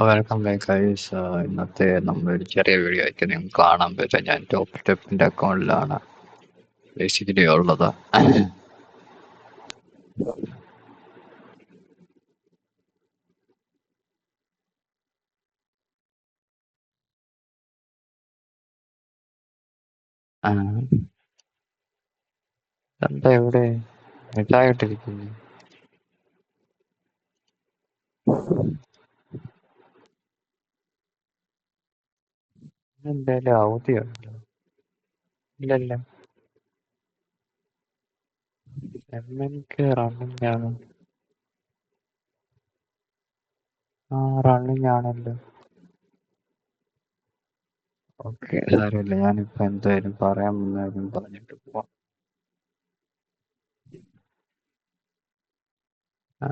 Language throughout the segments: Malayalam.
Welcome back guys. ഇന്നത്തെ നമ്മളൊരു ചെറിയ വീഡിയോ ആയിട്ട് നിങ്ങൾക്ക് കാണാൻ പറ്റും. ഞാൻ ടോപ്പ് സ്റ്റെപ്പിന്റെ അക്കൗണ്ടിലാണ് ബേസിക്കലി ഉള്ളത്. ആ, എന്താ ഇവിടെ ഇതായിട്ടിരിക്കുന്നു? എന്തായാലും അവധിയുണ്ട്. ഇല്ലല്ല, എംഎൻക്ക് റണ്ണിങ് ആണ്. ആ, റണ്ണിങ് ആണല്ലോ. ഓക്കെ, സാരമില്ല. ഞാനിപ്പോ എന്തായാലും പറയാൻ മുന്നേലും പറഞ്ഞിട്ട് പോവാം. ആ,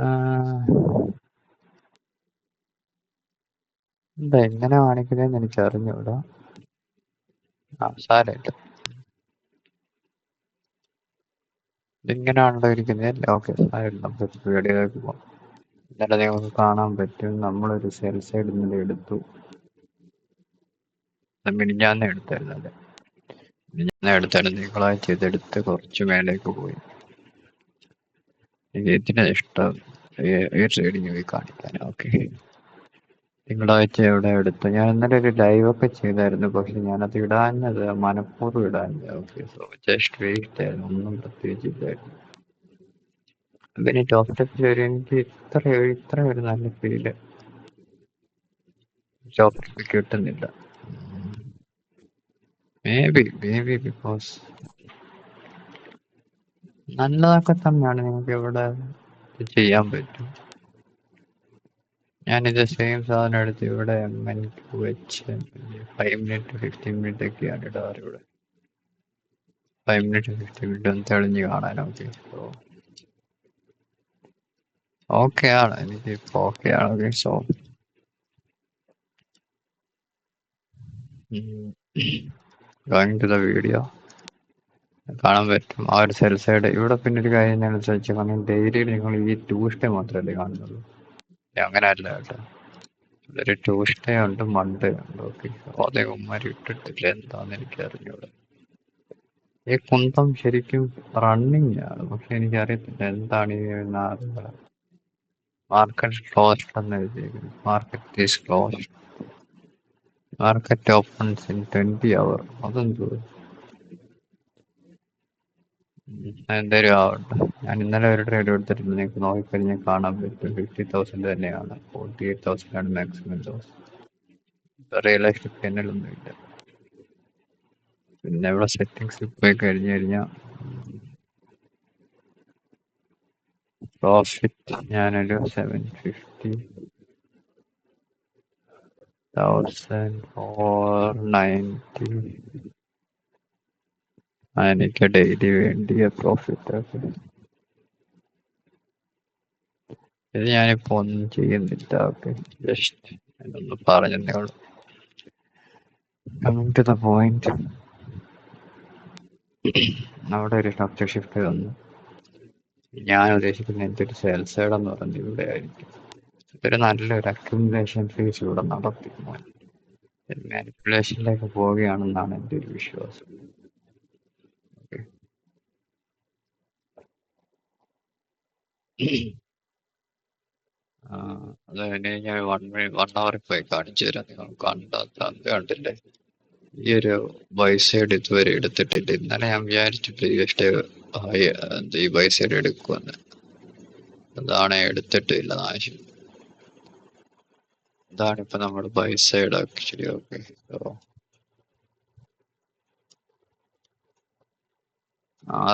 എന്താ എങ്ങനെ കാണിക്കുന്നതെന്ന് എനിക്ക് അറിഞ്ഞൂടാ. ആ, സാരമില്ല. ഇങ്ങനെയാണല്ലോ ഇരിക്കുന്നത്. ഓക്കെ, സാരമില്ല. നമുക്ക് വീഡിയോയിലേക്ക് പോവാം. ഇന്നലെ നിങ്ങൾക്ക് കാണാൻ പറ്റും, നമ്മളൊരു സെൽ സൈഡ് ഇന്നലെ എടുത്തു. മിനിഞ്ഞാന്ന് എടുത്തായിരുന്നല്ലേ? മിനിഞ്ഞാന്ന് എടുത്തായിരുന്നു. തിങ്കളാഴ്ച ഇതെടുത്ത് കുറച്ച് മേലേക്ക് പോയി. ഇതിനെ ഇഷ്ടം ഈ ട്രേഡിങ് പോയി കാണിക്കാൻ. ഓക്കെ, തിങ്കളാഴ്ച എവിടെ എടുത്തു? ഞാൻ ഇന്നലെ ഒരു ലൈവ് ഒക്കെ ചെയ്തായിരുന്നു, പക്ഷെ ഞാനത് ഇടാഞ്ഞത് മനഃപൂർവ്വം ഇടാഞ്ഞത്. ഓക്കെ, സോ ജസ്റ്റ് വെയിറ്റ് ആയിരുന്നു, ഒന്നും പ്രത്യേകിച്ചില്ലായിരുന്നു. പിന്നെ ടോപ്പ് സ്റ്റെപ്പിൽ ഒരു എനിക്ക് ഇത്ര ഒരു നല്ല ഫീല് ടോപ്പ് സ്റ്റെപ്പിൽ കിട്ടുന്നില്ല. മേ ബി ബിക്കോസ് നല്ലതൊക്കെ തന്നെയാണ് നിങ്ങൾക്ക് ഇവിടെ ചെയ്യാൻ പറ്റും. ഞാനിത് സെയിം സാധനം എടുത്ത് ഇവിടെ MNQ വെച്ച് 5 മിനിറ്റ് 15 മിനിറ്റ് ഒക്കെയാണ് ഇടാറ്. ഇവിടെ 5 മിനിറ്റ് 15 മിനിറ്റ് ഒന്ന് തെളിഞ്ഞ് കാണാൻ. ഓക്കെ, സോ ഓക്കെ ആണ്, എനിക്കിപ്പോൾ ഓക്കെ ആണ്. Okay, so going to the video കാണാൻ പറ്റും ആ ഒരു സെൽ സൈഡ്. ഇവിടെ പിന്നെ ഒരു കാര്യം ഞാൻ ചോദിച്ചാൽ കാരണം ഡെയിലി നിങ്ങൾ ഈ ട്യൂസ്ഡേ മാത്രമല്ലേ കാണുന്നുള്ളൂ? അങ്ങനെ അല്ല കേട്ടോ, ഒരു ട്യൂസ്ഡേ ഉണ്ട്, മൺഡേ ഉണ്ട്. ഓക്കെ, അതേ ഉമ്മാരി ഇട്ടിട്ടില്ല, എന്താന്ന് എനിക്ക് അറിഞ്ഞൂടെ. ഈ കുന്തം ശരിക്കും റണ്ണിങ് ആണ്, പക്ഷെ എനിക്കറിയത്തില്ല എന്താണ് ഈ മാർക്കറ്റ് ക്ലോസ്ഡ് എന്ന് എഴുതിയിരിക്കുന്നത്. Market is closed. Market opens in 20 hours. അതെന്തോ എന്തായാലും ആവട്ടെ. ഞാൻ ഇന്നലെ ഒരു ട്രേഡ് എടുത്തിട്ടുണ്ട്, നിങ്ങൾക്ക് നോക്കിക്കഴിഞ്ഞാൽ കാണാൻ പറ്റും 50,000 തന്നെയാണ്. 48,000 ആണ് മാക്സിമം ലോസ്. റിയലൈസ്ഡ് പെന്നലൊന്നും ഇല്ല. പിന്നെ ഇവിടെ സെറ്റിങ്സിൽ പോയി കഴിഞ്ഞു കഴിഞ്ഞാൽ പ്രോഫിറ്റ് ഞാനൊരു 750,490 എനിക്ക് ഡെയിലി വേണ്ടിയ പ്രോഫിറ്റ്. ഓക്കെ, ഇത് ഞാനിപ്പോ ഒന്നും ചെയ്യുന്നില്ല. ഓക്കെ, ജസ്റ്റ് എന്നൊന്ന് പറഞ്ഞതേ ഉള്ളൂ. കമ്മിങ് ടു ദ പോയിന്റ്, അവിടെ ഒരു സ്ട്രക്ചർ ഷിഫ്റ്റ് വന്നു. ഞാൻ ഉദ്ദേശിക്കുന്ന എന്തൊരു സെൽ സൈഡ് എന്ന് പറഞ്ഞത് ഇവിടെ ആയിരിക്കും. ഇതൊരു നല്ലൊരു അക്യുമുലേഷൻ ഫേസ് ഇവിടെ നടത്തി. മാനിപ്പുലേഷനിലേക്ക് പോവുകയാണെന്നാണ് എൻ്റെ ഒരു വിശ്വാസം. ഓക്കെ, അത് തന്നെ ഞാൻ 1 hour പോയി കാണിച്ചു തരാം. നിങ്ങൾ കണ്ടില്ലേ? ഈ ഒരു ബൈ സൈഡ് ഇതുവരെ എടുത്തിട്ടില്ല. ഇന്നലെ ഞാൻ വിചാരിച്ചിട്ട് ഈ ബൈ സൈഡ് എടുക്കുമെന്ന്. അതാണ് എടുത്തിട്ടില്ല. നാശം. ഇതാണ് ഇപ്പൊ നമ്മുടെ buy side actually. Okay, so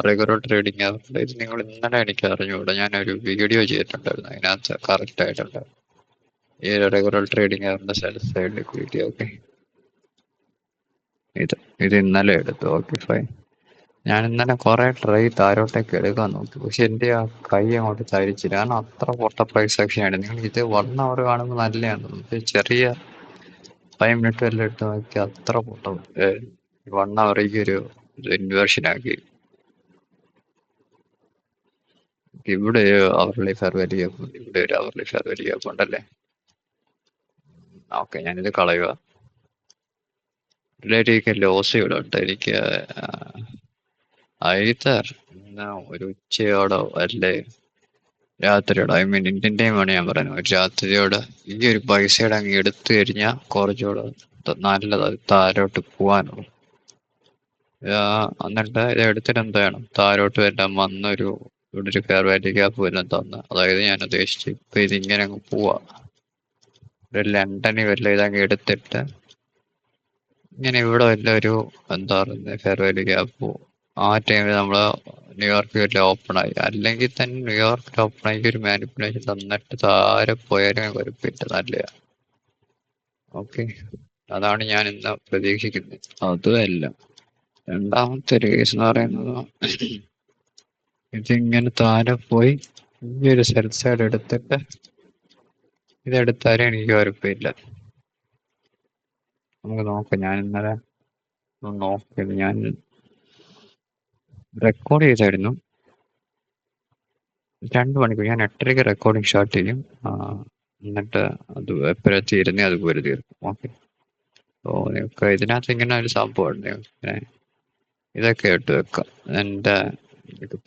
regular trading ആവുന്നുണ്ട്. ഇത് നിങ്ങൾ ഇന്നലെ എനിക്ക് അറിഞ്ഞുകൂടാ, ഞാനൊരു വീഡിയോ ചെയ്തിട്ടുണ്ടായിരുന്നു, അതിനകത്ത് കറക്റ്റ് ആയിട്ടുണ്ട് ഈ റെഗുലർ ട്രേഡിംഗ് ആവുന്ന സൈഡ് ലിക്വിഡിറ്റി. ഓക്കെ, ഇത് ഇന്നലെ എടുത്തു. Okay, fine. ഞാൻ ഇന്നലെ കുറെ ട്രൈ താരോട്ടേക്ക് എടുക്കാൻ നോക്കി, പക്ഷെ എൻ്റെ ആ കൈ അങ്ങോട്ട് തരിച്ചില്ല, കാരണം അത്ര പൊട്ട പ്രൈസ് ആക്ഷനാണ്. നിങ്ങൾ ഇത് 1 hour കാണുമ്പോൾ നല്ലതാണ്, നമുക്ക് ചെറിയ 5 മിനിറ്റ് എല്ലാം എടുത്ത് നോക്കി അത്ര പൊട്ട 1 hour ഒരു ഇൻവേർഷൻ ആക്കി. ഇവിടെ അവർലി ഫെയർ വാല്യൂ ഇവിടെ ഒരു അവർലി ഫെയർ വാല്യൂ ഉണ്ടല്ലേ? ഓക്കെ, ഞാനിത് കളയുക. എനിക്ക് ലോസ് ഇവിടെ എനിക്ക് ഐതർ ഇന്ന് ഒരു ഉച്ചയോടോ അല്ലേ രാത്രിയോടോ, ഐ മീൻ ഇന്ത്യൻ ടൈമാണ് ഞാൻ പറയുന്നത്, ഒരു രാത്രിയോടെ ഈ ഒരു പൈസയുടെ അങ്ങ് എടുത്തു കഴിഞ്ഞാൽ കുറച്ചുകൂടെ നല്ലത്, അത് താഴോട്ട് പോകാനുള്ളൂ. എന്നിട്ട് ഇത് എടുത്തിട്ട് എന്ത് വേണം, താഴോട്ട് എല്ലാം വന്നൊരു ഇവിടെ ഒരു ഫെയർ വാല്യൂ ഗ്യാപ്പ് വല്ലതും തന്ന്, അതായത് ഞാൻ ഉദ്ദേശിച്ചു ഇപ്പൊ ഇതിങ്ങനെ അങ്ങ് പോവാ, ഒരു ലണ്ടനിൽ വല്ല ഇതങ്ങ് എടുത്തിട്ട് ഇങ്ങനെ ഇവിടെ വല്ല ഒരു എന്താ പറയുന്നത് ഫെയർ വാല്യൂ ഗ്യാപ്പ്, ആ ടൈമിൽ നമ്മള് ന്യൂയോർക്ക് വല്ല ഓപ്പൺ ആയി, അല്ലെങ്കിൽ തന്നെ ന്യൂയോർക്കിൽ ഓപ്പൺ ആയി ഒരു മാനിപ്പുലേഷൻ തന്നിട്ട് താരെ പോയാലും കുഴപ്പമില്ല, നല്ല. ഓക്കെ, അതാണ് ഞാൻ ഇന്ന് പ്രതീക്ഷിക്കുന്നത്. അതുമല്ല, രണ്ടാമത്തെ ഒരു കേസ് എന്ന് പറയുന്നത് ഇതിങ്ങനെ താഴെ പോയി ഈ ഒരു സെൽ സൈഡ് എടുത്തിട്ട് ഇതെടുത്താലും എനിക്ക് കുഴപ്പമില്ല. നമുക്ക് നോക്കാം. ഞാൻ ഇന്നലെ നോക്കിയത്, ഞാൻ റെക്കോർഡ് ചെയ്തായിരുന്നു 2 മണിക്കൂർ. ഞാൻ 8:30 റെക്കോർഡിങ് സ്റ്റാർട്ട് ചെയ്യും, എന്നിട്ട് അത് എപ്പോഴാണ് തീരുന്നത് അതുപോലെ തീർക്കും. ഓക്കെ, സോ നിങ്ങൾക്ക് ഇതിനകത്ത് ഇങ്ങനെ ഒരു സംഭവമുണ്ട്, ഇങ്ങനെ ഇതൊക്കെ ഇട്ട് വെക്കാം. എൻ്റെ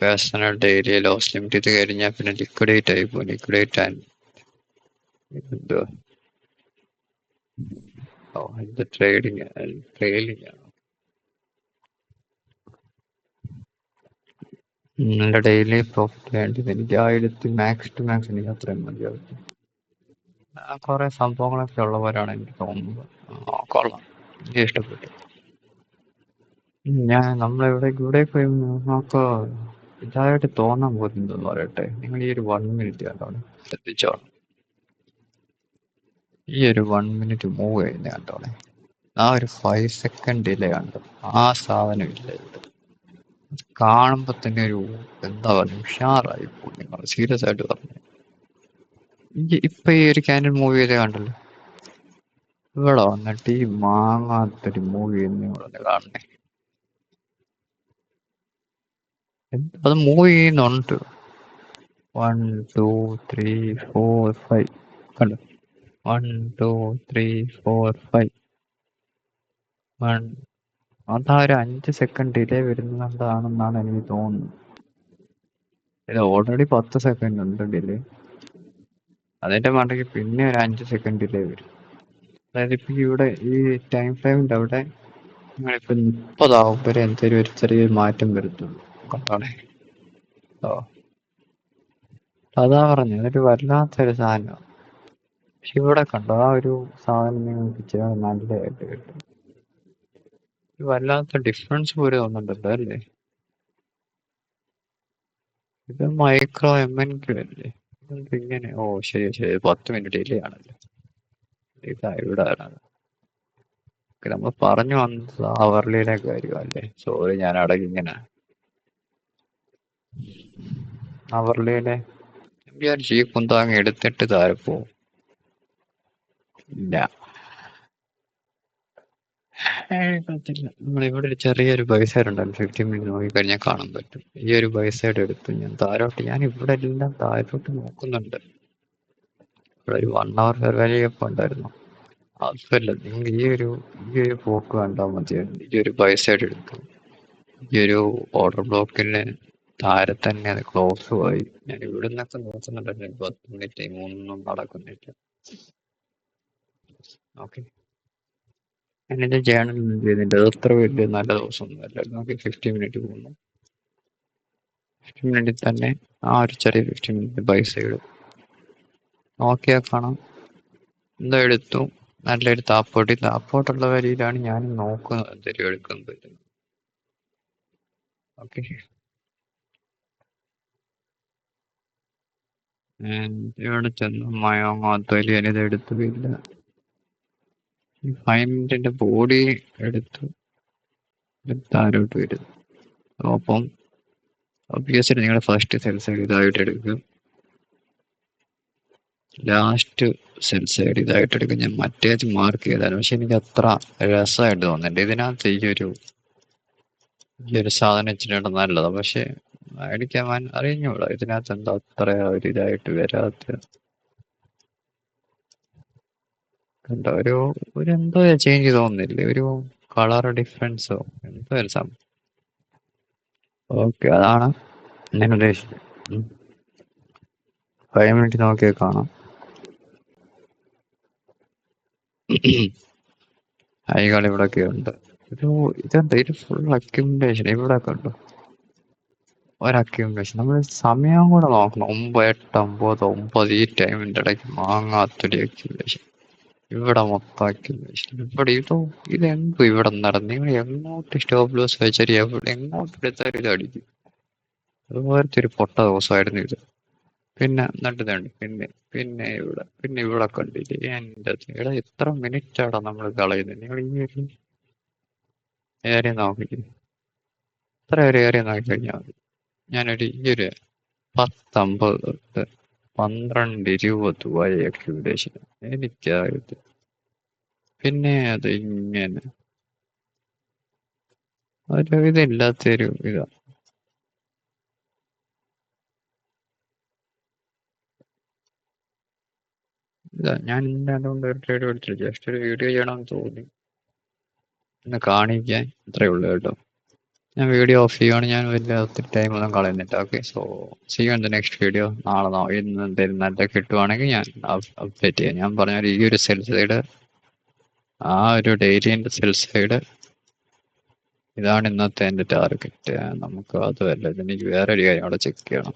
പേഴ്സണൽ ഡെയിലി ലോസ് ലിമിറ്റ് ഇത് കഴിഞ്ഞാൽ പിന്നെ ലിക്വിഡേറ്റ് ആയി പോകും. ലിക്വിഡേറ്റ് ആൻഡ് എന്തുവാ, ഇത് ട്രേഡിങ് ആണ്. എൻ്റെ ഡെയിലി പ്രോഫിറ്റ് വേണ്ടത് എനിക്ക് 1000 മാക്സ് ടു മാക്സ് എനിക്ക് അത്രയും മതിയാവും. കുറെ സംഭവങ്ങളൊക്കെ ഉള്ളവരാണ് എനിക്ക് തോന്നുന്നത്. കൊള്ളാം, എനിക്ക് ഇഷ്ടപ്പെട്ടു. ഇവിടെ പോയി നമുക്ക് ഇതായിട്ട് തോന്നാൻ പോകുന്നതെന്ന് പറയട്ടെ, നിങ്ങൾ ഈ ഒരു 1 മിനിറ്റ് കണ്ടോളെ, ശ്രദ്ധിച്ചോളാം. ഈ ഒരു 1 മിനിറ്റ് മൂവ് ചെയ്യുന്ന കണ്ടോളെ, ആ ഒരു 5 സെക്കൻഡ് ഡിലേ കണ്ടോ, ആ സാധനം ഇല്ല ഇവിടെ. കാണുമ്പോ തന്നെ ഒരു എന്താ പറയുക, ഉഷാറായി പോകും. നിങ്ങൾ സീരിയസ് ആയിട്ട് പറഞ്ഞു, ഇപ്പൊ ഈ ഒരു ക്യാൻഡിൽ മൂവ് ചെയ്ത് കണ്ടല്ലോ, ഇവിടെ വന്നിട്ട് ഈ മാങ്ങാത്തൊരു മൂവ് ചെയ്യുന്ന കാണണേ, അത് മൂവ് ചെയ്യുന്നുണ്ട്. 1 2 3 4 5 കണ്ടോ, 1 2 3 4 5 അതാ ഒരു 5 സെക്കൻഡ് ഡിലേ വരുന്നതാണെന്നാണ് എനിക്ക് തോന്നുന്നത്. ഇത് ഓൾറെഡി 10 സെക്കൻഡ് ഉണ്ട് ഡിലേ, അതിന്റെ മണ്ടയ്ക്ക് പിന്നെ ഒരു 5 സെക്കൻഡ് ഡിലേ വരും. അതായത് ഇപ്പൊ ഇവിടെ ഈ ടൈം ഫ്രെയിമിന്റെ അവിടെ നിങ്ങളിപ്പോ 30 ആവുമ്പോൾ എന്തെങ്കിലും ഒരു ചെറിയൊരു മാറ്റം വരുത്തുള്ളൂ. കണ്ടോണേ, അതാ പറഞ്ഞു, അതൊരു വല്ലാത്തൊരു സാധനം. പക്ഷെ ഇവിടെ കണ്ടോ, ആ ഒരു സാധനം നിങ്ങൾക്ക് ഇച്ചിരി നല്ലതായിട്ട് കിട്ടും. വല്ലാത്ത ഡിഫറൻസ് പോലെ തോന്നുന്നുണ്ടല്ലോ അല്ലേ? ഇത് മൈക്രോ MNQ അല്ലേ? ഇങ്ങനെ ശരി ശരി, 10 മിനിറ്റ് ഡിലേ ആണല്ലോ. ഇതാ ഇവിടെ നമ്മൾ പറഞ്ഞു വന്നത് അവർലിയിലെ കാര്യം അല്ലേ? സോറി, ഞാൻ അടങ്ങി ഇങ്ങനെ അവർലിയിലെ വിചാരിച്ചു ഈ കുന്താങ്ങ് എടുത്തിട്ട് താഴെ പോവും. ഇല്ല, നമ്മളിവിടെ ഒരു ചെറിയൊരു ബൈസൈഡ് 15 മിനിറ്റ് നോക്കിക്കഴിഞ്ഞാൽ കാണാൻ പറ്റും. ഈ ഒരു ബൈസൈഡ് എടുത്തു ഞാൻ താഴോട്ട്, ഞാൻ ഇവിടെ എല്ലാം താഴോട്ട് നോക്കുന്നുണ്ട്. ഇവിടെ ഒരു 1 hour ഫെർവാലിയൊക്കെ ഉണ്ടായിരുന്നു. അതല്ല, നിങ്ങൾ ഈ ഒരു പോക്ക് കണ്ടാൽ മതിയായിരുന്നു. ഈ ഒരു ബൈസൈഡ് എടുത്തു, ഈ ഒരു ഓർഡർ ബ്ലോക്കിന് താഴെ തന്നെ അത് ക്ലോസ് ആയി. ഞാൻ ഇവിടെ നിന്നൊക്കെ നോക്കുന്നുണ്ടായിരുന്നു 10 മിനിറ്റ് ഒന്നും നടക്കുന്നില്ല. ഓക്കെ, എന്റെ ചാനൽ ചെയ്തിട്ട് അത് അത്ര വലിയ നല്ല ദിവസമൊന്നുമല്ല. നമുക്ക് 15 മിനിറ്റ് പോകുന്നു, 15 മിനിറ്റിൽ തന്നെ ആ ഒരു ചെറിയ 15 മിനിറ്റ് ബൈസൈഡ് നോക്കിയാൽ കാണാം. എന്താ എടുത്തു, നല്ലൊരു താപ്പോട്ടുള്ള വരിയിലാണ് ഞാൻ നോക്കുന്നത് എന്തെങ്കിലും എടുക്കാൻ പറ്റും. ഓക്കെ, ഇവിടെ ചെന്ന് മയോങ്ങാത്തോലി ഞാനിത് എടുത്തില്ല. ഈ 5 മിനിറ്റിന്റെ ബോഡി എടുത്തു താരോട്ട് വരുന്നു. അപ്പം ഒബ്വിയസ്ലി നിങ്ങളുടെ ഫസ്റ്റ് സെൽ സൈഡ് ഇതായിട്ട് എടുക്കും, ലാസ്റ്റ് സെൽ സൈഡ് ഇതായിട്ട് എടുക്കും. ഞാൻ മറ്റേത് മാർക്ക് ചെയ്താലും, പക്ഷെ എനിക്ക് അത്ര രസമായിട്ട് തോന്നുന്നുണ്ട്. ഇതിനകത്ത് ഈ ഒരു സാധനം വെച്ചിട്ടുണ്ട് നല്ലതാ, പക്ഷെ മേടിക്കാൻ അറിഞ്ഞൂടാ ഇതിനകത്ത് എന്താ അത്ര ഒരു ഇതായിട്ട് വരാത്ത. കണ്ടോ ഒരു എന്തോ ചേഞ്ച് തോന്നുന്നില്ലേ, ഒരു കളർ ഡിഫറൻസോ എന്തോ ഒരു സംഭവം. ഓക്കെ, അതാണ് ഞാൻ ഉദ്ദേശിച്ചത്. 5 മിനിറ്റ് നോക്കിയാൽ കാണാം. ഐകൾ ഇവിടെയൊക്കെ ഉണ്ട്. ഇതെന്താ ഇത് ഫുൾ അക്യുമുലേഷൻ ഇവിടെ ഒക്കെ ഉണ്ട്. ഒരു അക്യുമുലേഷൻ നമ്മൾ സമയം കൂടെ നോക്കണം. 9, 8, 9, 9 ഈ ടൈമിന്റെ ഇടയ്ക്ക് മാങ്ങാത്തൊരു അക്യുമുലേഷൻ. ഇവിടെ മൊത്തം അക്യുമുലേഷൻ. ഇവിടെ ഇതെന്തോ ഇവിടെ നടന്നു. നിങ്ങൾ എങ്ങോട്ട് സ്റ്റോപ്പ് ലോസ് വെച്ചാൽ എങ്ങോട്ട് എടുത്താലും ഇത് അടിക്കും. അതുപോലത്തെ ഒരു പൊട്ട ദിവസമായിരുന്നു ഇത്. പിന്നെ നട്ടതുണ്ട്. പിന്നെ ഇവിടെ കണ്ടില്ലേ എന്റെ ഇവിടെ എത്ര മിനിറ്റാണ് നമ്മൾ കളയുന്നത്. നിങ്ങൾ ഈ ഒരു ഏരിയ നോക്കില്ലേ, ഇത്ര ഒരു ഏരിയ നോക്കിക്കഴിഞ്ഞാൽ മതി. ഈ ഒരു 10-50 തൊട്ട് 12-20 വരെ അക്യുമുലേഷൻ എനിക്കത്. പിന്നെ അത് ഇങ്ങനെ ഒരു ഇതില്ലാത്തൊരു ഇതാ. ഞാൻ അതുകൊണ്ട് ഒരു ട്രേഡ് എടുത്തില്ല, ജസ്റ്റ് ഒരു വീഡിയോ ചെയ്യണമെന്ന് തോന്നി, ഒന്ന് കാണിക്കാൻ. അത്രേ ഉള്ളൂ കേട്ടോ. ഞാൻ വീഡിയോ ഓഫ് ചെയ്യുകയാണ്. ഞാൻ വലിയ ഒത്തിരി ടൈം ഒന്നും കളയുന്നില്ല. Okay, so see you in the next video. നാളെ ഇന്ന് എന്തെങ്കിലും നല്ല കിട്ടുവാണെങ്കിൽ ഞാൻ അപ്ഡേറ്റ് ചെയ്യാം. ഞാൻ പറഞ്ഞ ഈ ഒരു സെൽ സൈഡ്, ആ ഒരു ഡെയിലിൻ്റെ സെൽ സൈഡ് ഇതാണ് ഇന്നത്തെ എൻ്റെ ടാർഗറ്റ്. നമുക്ക് അതുമല്ല, എനിക്ക് വേറൊരു കാര്യം അവിടെ ചെക്ക് ചെയ്യണം.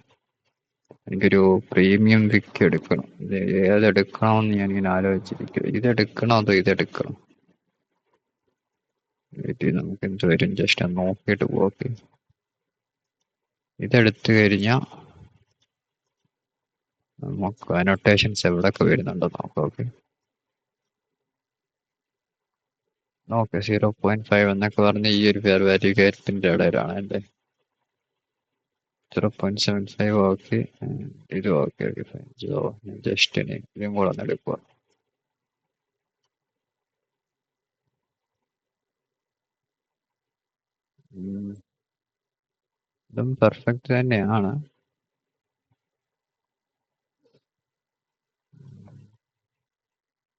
എനിക്കൊരു പ്രീമിയം വിക്ക് എടുക്കണം. ഇത് ഏതെടുക്കണമെന്ന് ഞാനിങ്ങനെ ആലോചിച്ചിരിക്കുക. ഇതെടുക്കണോ അതോ ഇതെടുക്കണം? നമുക്ക് എന്ത് വരും ജസ്റ്റ് ഒന്ന് നോക്കിയിട്ട് പോക്ക്. ഇതെടുത്തു കഴിഞ്ഞാൽ നമുക്ക് അനോട്ടേഷൻസ് എവിടെയൊക്കെ വരുന്നുണ്ടോ നോക്കാം. ഓക്കെ 0.5 എന്നൊക്കെ പറഞ്ഞ് ഈ ഒരു ഫെയർ വാല്യൂ കയറ്റത്തിൻ്റെ ഇടയിലാണ് എൻ്റെ 0.75. ഓക്കെ, ഇത് ഓക്കെ ഫൈൻ. ജസ്റ്റ് ഇതും കൂടെ ഒന്ന് എടുക്കുക. ഇതും പെർഫെക്റ്റ് തന്നെയാണ്.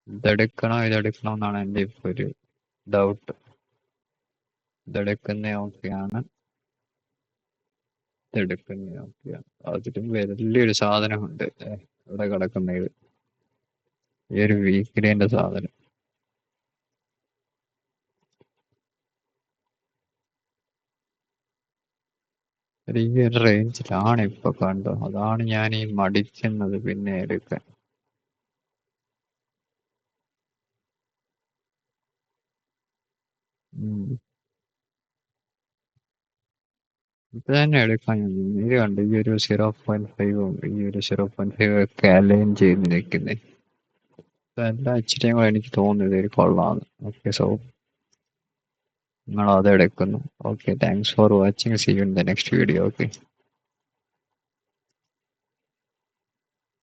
ഇതെടുക്കണോ എന്നാണ് എൻ്റെ ഇപ്പോൾ ഒരു ഡൗട്ട്. ഇതെടുക്കുന്ന ഓക്കെയാണ്, ഇതെടുക്കുന്ന ഓക്കെയാണ്. അതിലും വലിയൊരു സാധനമുണ്ട് ഇവിടെ കിടക്കുന്ന ഈ ഒരു വീക്കിലിൻ്റെ സാധനം. ഈ ഒരു റേഞ്ചിലാണ് ഇപ്പൊ കണ്ടോ. അതാണ് ഞാൻ ഈ മടിക്കുന്നത് പിന്നെ എടുക്കാൻ. ഇപ്പൊ തന്നെ എടുക്കാൻ ഇത് കണ്ട് ഈ ഒരു 0.5 ഈ ഒരു 0.5 ഒക്കെ അലൈൻ ചെയ്ത് നിൽക്കുന്നത്. എല്ലാ ഇച്ചിരിയും കൂടെ എനിക്ക് തോന്നുന്നത് ഒരു കൊള്ളാന്ന്. ഓക്കെ, സോ നിങ്ങൾ അത് എടുക്കുന്നു. Okay, thanks for watching. See you in the next video. Okay.